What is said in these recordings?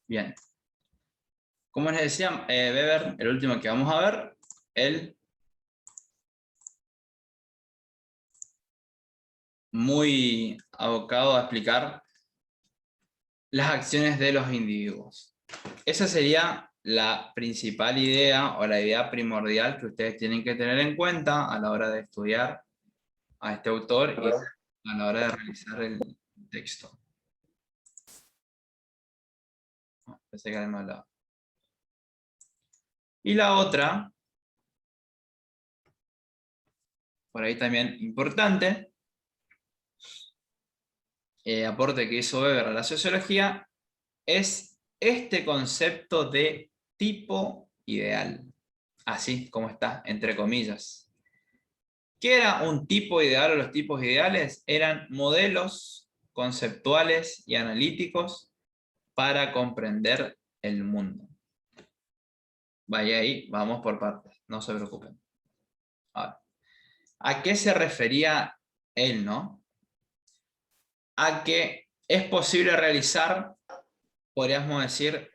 Bien. Como les decía, Weber, el último que vamos a ver, el muy abocado a explicar las acciones de los individuos. Esa sería la principal idea o la idea primordial que ustedes tienen que tener en cuenta a la hora de estudiar a este autor y a la hora de realizar el texto. Pensé que habíamos hablado. Y la otra, por ahí también importante, aporte que hizo Weber a la sociología, es este concepto de tipo ideal. Así como está, entre comillas. ¿Qué era un tipo ideal o los tipos ideales? Eran modelos conceptuales y analíticos para comprender el mundo. Vaya ahí, vamos por partes, no se preocupen. Ahora, ¿a qué se refería él, no? A que es posible realizar, podríamos decir,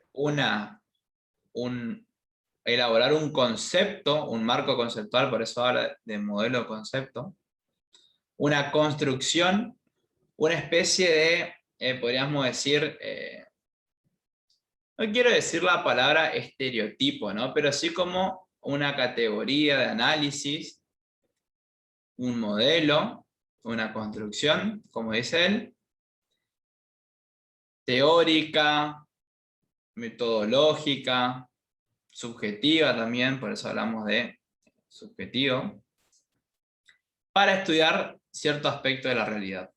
elaborar un concepto, un marco conceptual, por eso habla de modelo concepto, una construcción, una especie de, podríamos decir, no quiero decir la palabra estereotipo, ¿no? Pero sí como una categoría de análisis, un modelo, una construcción, como dice él, teórica, metodológica, subjetiva también, por eso hablamos de subjetivo, para estudiar cierto aspecto de la realidad.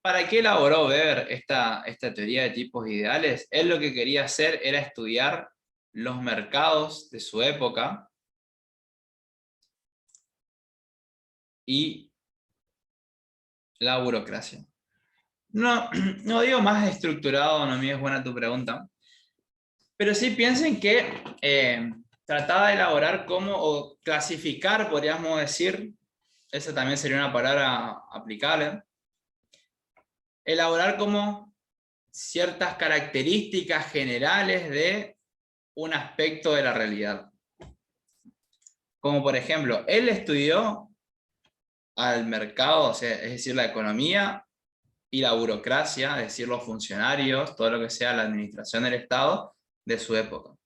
¿Para qué elaboró Weber esta teoría de tipos ideales? Él lo que quería hacer era estudiar los mercados de su época y la burocracia. No, no digo más estructurado, no me es buena tu pregunta, pero sí piensen que trataba de elaborar cómo, o clasificar, podríamos decir, esa también sería una palabra aplicable, elaborar como ciertas características generales de un aspecto de la realidad. Como por ejemplo, él estudió al mercado, o sea, es decir, la economía y la burocracia, es decir, los funcionarios, todo lo que sea la administración del Estado de su época.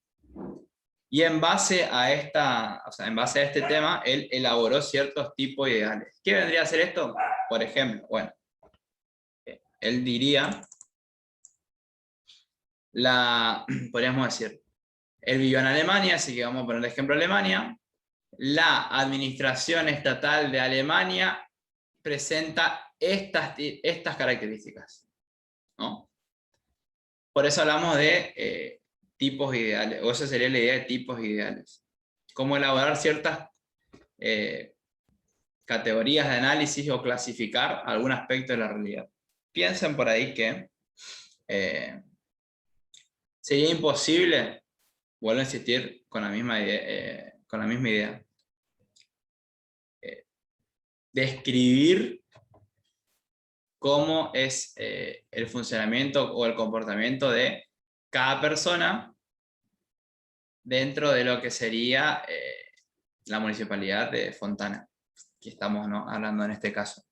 Y en base a en base a este tema, él elaboró ciertos tipos ideales. ¿Qué vendría a ser esto? Por ejemplo, bueno, él diría, podríamos decir, él vivió en Alemania, así que vamos a poner el ejemplo de Alemania. La administración estatal de Alemania presenta estas características, ¿no? Por eso hablamos de tipos ideales, o esa sería la idea de tipos ideales. Cómo elaborar ciertas categorías de análisis o clasificar algún aspecto de la realidad. Piensen por ahí que sería imposible, vuelvo a insistir con la misma idea, describir cómo es el funcionamiento o el comportamiento de cada persona dentro de lo que sería la municipalidad de Fontana, que estamos, ¿no?, hablando en este caso.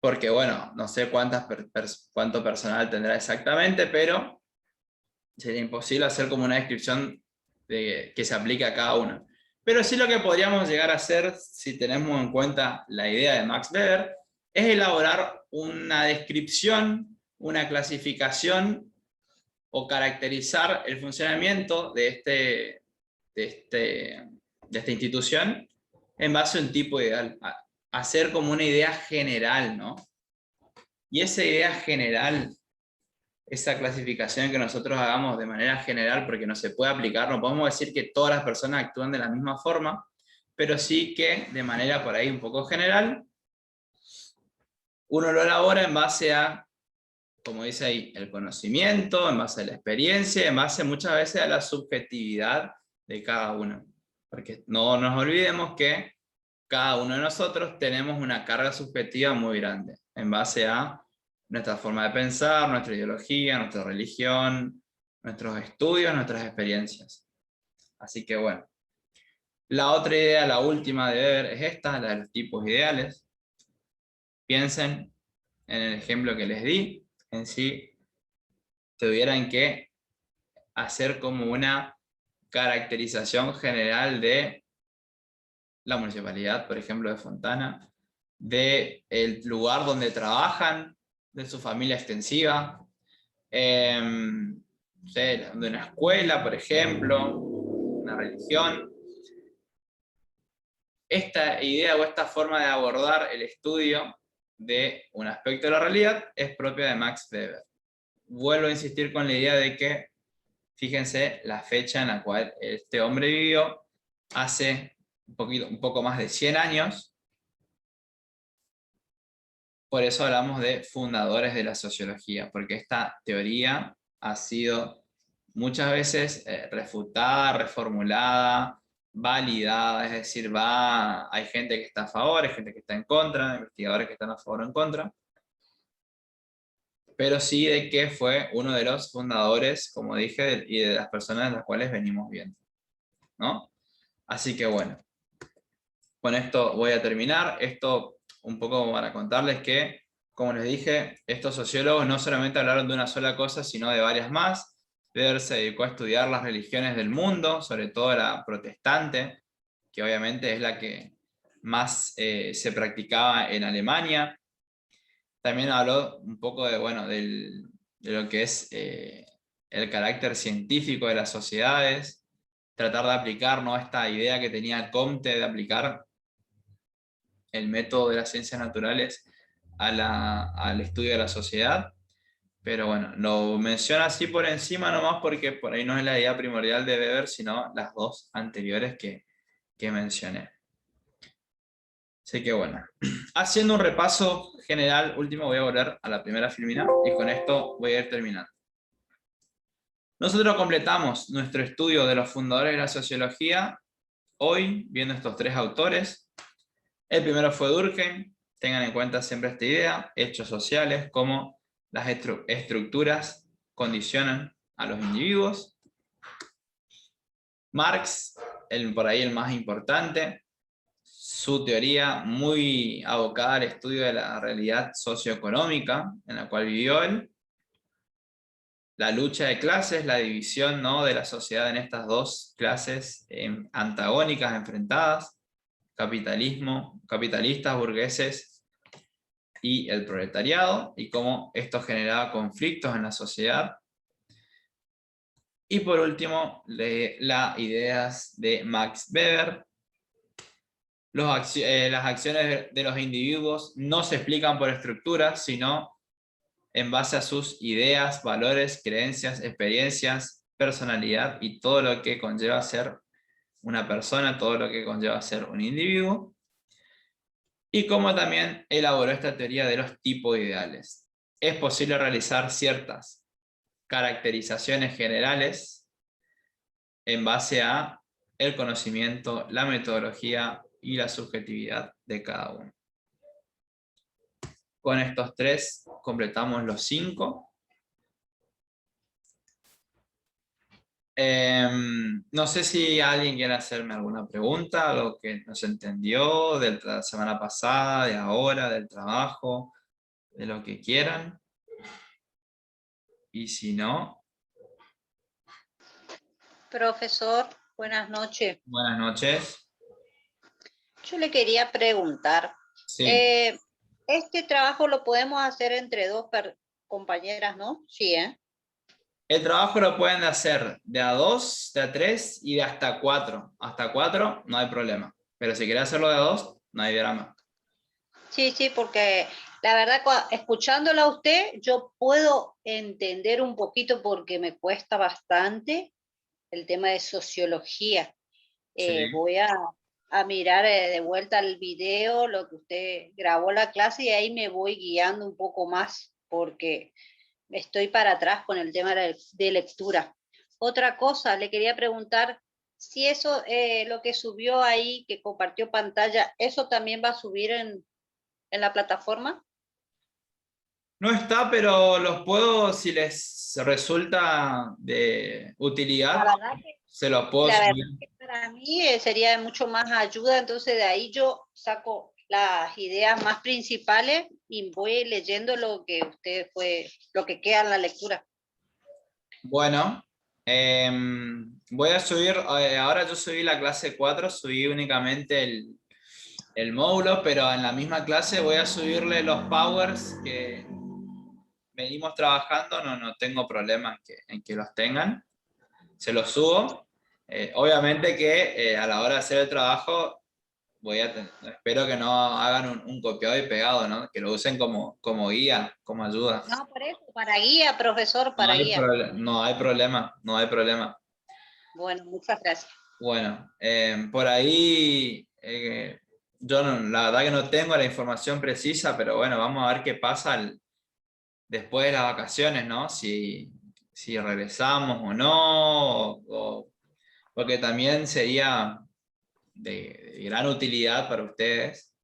Porque bueno, no sé cuánto personal tendrá exactamente, pero sería imposible hacer como una descripción que se aplique a cada uno. Pero sí lo que podríamos llegar a hacer, si tenemos en cuenta la idea de Max Weber, es elaborar una descripción, una clasificación o caracterizar el funcionamiento de esta institución en base a un tipo ideal, hacer como una idea general, ¿no? Y esa idea general, esa clasificación que nosotros hagamos de manera general, porque no se puede aplicar, no podemos decir que todas las personas actúan de la misma forma, pero sí que de manera por ahí un poco general, uno lo elabora en base a, como dice ahí, el conocimiento, en base a la experiencia, en base muchas veces a la subjetividad de cada uno. Porque no nos olvidemos que cada uno de nosotros tenemos una carga subjetiva muy grande, en base a nuestra forma de pensar, nuestra ideología, nuestra religión, nuestros estudios, nuestras experiencias. Así que bueno. La otra idea, la última de ver, es esta, la de los tipos ideales. Piensen en el ejemplo que les di, en si tuvieran que hacer como una caracterización general de la municipalidad, por ejemplo, de Fontana, del lugar donde trabajan, de su familia extensiva, no sé, de una escuela, por ejemplo, una religión. Esta idea o esta forma de abordar el estudio de un aspecto de la realidad es propia de Max Weber. Vuelvo a insistir con la idea de que, fíjense la fecha en la cual este hombre vivió, hace un poco más de 100 años. Por eso hablamos de fundadores de la sociología, porque esta teoría ha sido muchas veces refutada, reformulada, validada, es decir, hay gente que está a favor, hay gente que está en contra, investigadores que están a favor o en contra, pero sí de que fue uno de los fundadores, como dije, y de las personas de las cuales venimos viendo, ¿no? Así que bueno, con esto voy a terminar. Esto un poco para contarles que, como les dije, estos sociólogos no solamente hablaron de una sola cosa, sino de varias más. Weber se dedicó a estudiar las religiones del mundo, sobre todo la protestante, que obviamente es la que más se practicaba en Alemania. También habló un poco de, bueno, de lo que es el carácter científico de las sociedades, tratar de aplicar, ¿no?, esta idea que tenía Comte de aplicar el método de las ciencias naturales al estudio de la sociedad. Pero bueno, lo menciona así por encima nomás porque por ahí no es la idea primordial de Weber, sino las dos anteriores que mencioné. Así que bueno, haciendo un repaso general, último voy a volver a la primera filmina y con esto voy a ir terminando. Nosotros completamos nuestro estudio de los fundadores de la sociología hoy viendo estos tres autores. El primero fue Durkheim. Tengan en cuenta siempre esta idea: hechos sociales, cómo las estructuras condicionan a los individuos. Marx, por ahí el más importante, su teoría muy abocada al estudio de la realidad socioeconómica en la cual vivió él. La lucha de clases, la división, ¿no?, de la sociedad en estas dos clases antagónicas, enfrentadas: capitalismo, capitalistas, burgueses y el proletariado, y cómo esto generaba conflictos en la sociedad. Y por último, las ideas de Max Weber. Las acciones de los individuos no se explican por estructuras, sino en base a sus ideas, valores, creencias, experiencias, personalidad y todo lo que conlleva ser una persona, todo lo que conlleva ser un individuo. Y cómo también elaboró esta teoría de los tipos ideales. Es posible realizar ciertas caracterizaciones generales en base a el conocimiento, la metodología y la subjetividad de cada uno. Con estos tres completamos los 5. No sé si alguien quiere hacerme alguna pregunta, algo que no se entendió de la semana pasada, de ahora, del trabajo, de lo que quieran. Y si no... Profesor, buenas noches. Buenas noches. Yo le quería preguntar, Sí. este trabajo lo podemos hacer entre dos compañeras, ¿no? Sí, ¿eh? El trabajo lo pueden hacer de a 2, de a 3 y de hasta 4. Hasta 4 no hay problema. Pero si quiere hacerlo de a 2, no hay drama. Sí, sí, porque la verdad, escuchándola a usted, yo puedo entender un poquito porque me cuesta bastante el tema de sociología. Sí. Voy a mirar de vuelta el video, lo que usted grabó la clase, y ahí me voy guiando un poco más porque estoy para atrás con el tema de lectura. Otra cosa, le quería preguntar si eso, lo que subió ahí, que compartió pantalla, ¿eso también va a subir en la plataforma? No está, pero los puedo, si les resulta de La utilidad, verdad se los puedo La verdad subir. que para mí sería de mucho más ayuda, entonces de ahí yo saco las ideas más principales y voy leyendo lo que lo que queda en la lectura. Bueno, voy a subir, ahora yo subí la clase 4, subí únicamente el módulo, pero en la misma clase voy a subirle los powers que venimos trabajando, no tengo problema en que los tengan, se los subo. Obviamente que a la hora de hacer el trabajo, espero que no hagan un copiado y pegado, ¿no? Que lo usen como guía, como ayuda. No, por eso, para guía, profesor, No para hay, guía. no hay problema, no hay problema. Bueno, muchas gracias. Bueno, por ahí yo la verdad que no tengo la información precisa, pero bueno, vamos a ver qué pasa después de las vacaciones, ¿no? Si regresamos o no, porque también sería de gran utilidad para ustedes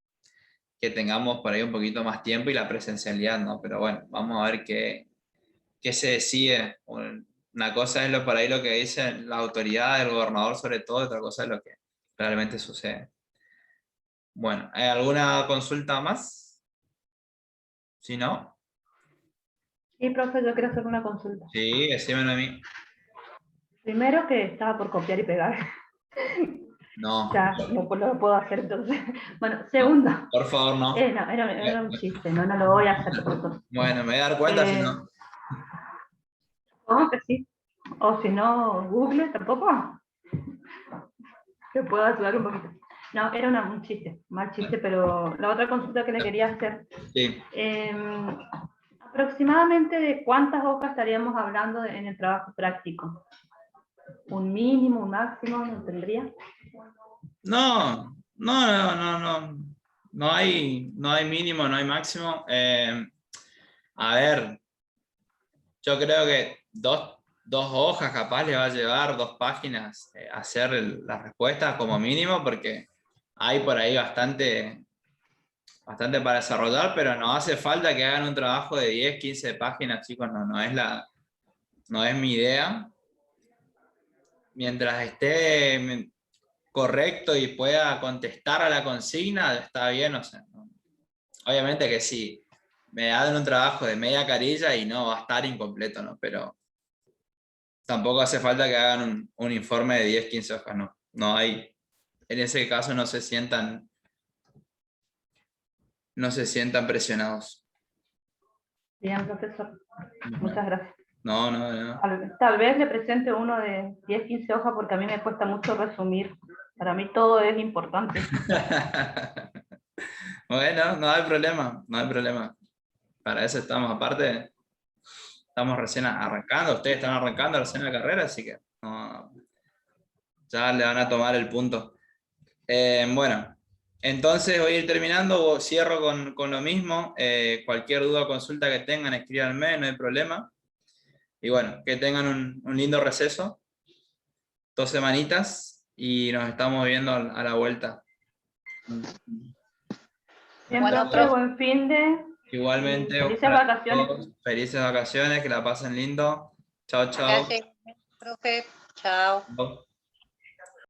que tengamos por ahí un poquito más tiempo y la presencialidad, ¿no? Pero bueno, vamos a ver qué se decide. Una cosa es por ahí lo que dicen las autoridades, el gobernador sobre todo, otra cosa es lo que realmente sucede. Bueno, ¿hay alguna consulta más? Si no, Sí, profe, yo quiero hacer una consulta. sí, decímelo a mí. Primero que estaba por copiar y pegar. No, Ya, lo puedo hacer entonces. Bueno, no, segundo. por favor, no. No, era un chiste, no lo voy a hacer por todo. Bueno, me voy a dar cuenta si Eh, no. ¿Cómo que sí? O si no, Google tampoco. Te puedo ayudar un poquito. No, era un chiste, mal chiste, pero la otra consulta que le quería hacer. Sí. Aproximadamente de cuántas hojas estaríamos hablando en el trabajo práctico. ¿Un mínimo, un máximo? ¿No tendría? No. No hay mínimo, no hay máximo. A ver, yo creo que dos hojas capaz le va a llevar 2 páginas hacer la respuesta como mínimo, porque hay por ahí bastante para desarrollar, pero no hace falta que hagan un trabajo de 10, 15 páginas, chicos, no es mi idea. Mientras esté correcto y pueda contestar a la consigna, está bien, o sea, obviamente que sí, me dan un trabajo de media carilla y no va a estar incompleto, ¿no? Pero tampoco hace falta que hagan un informe de 10, 15 hojas, no hay, en ese caso no se sientan presionados. Bien, profesor. Muchas gracias. No. Tal vez le presente uno de 10, 15 hojas porque a mí me cuesta mucho resumir. Para mí todo es importante. Bueno, no hay problema, no hay problema. Para eso estamos, aparte, estamos recién arrancando, ustedes están arrancando recién la carrera, así que ya le van a tomar el punto. Bueno, entonces voy a ir terminando, cierro con lo mismo. Cualquier duda o consulta que tengan, escríbanme, no hay problema. Y bueno, que tengan un lindo receso, 2 semanitas, y nos estamos viendo a la vuelta. Bien, Bueno, profe, buen fin de... Igualmente, Felices para vacaciones. todos, felices vacaciones, que la pasen lindo. Chao, chao. gracias, profe. Chao. Chao.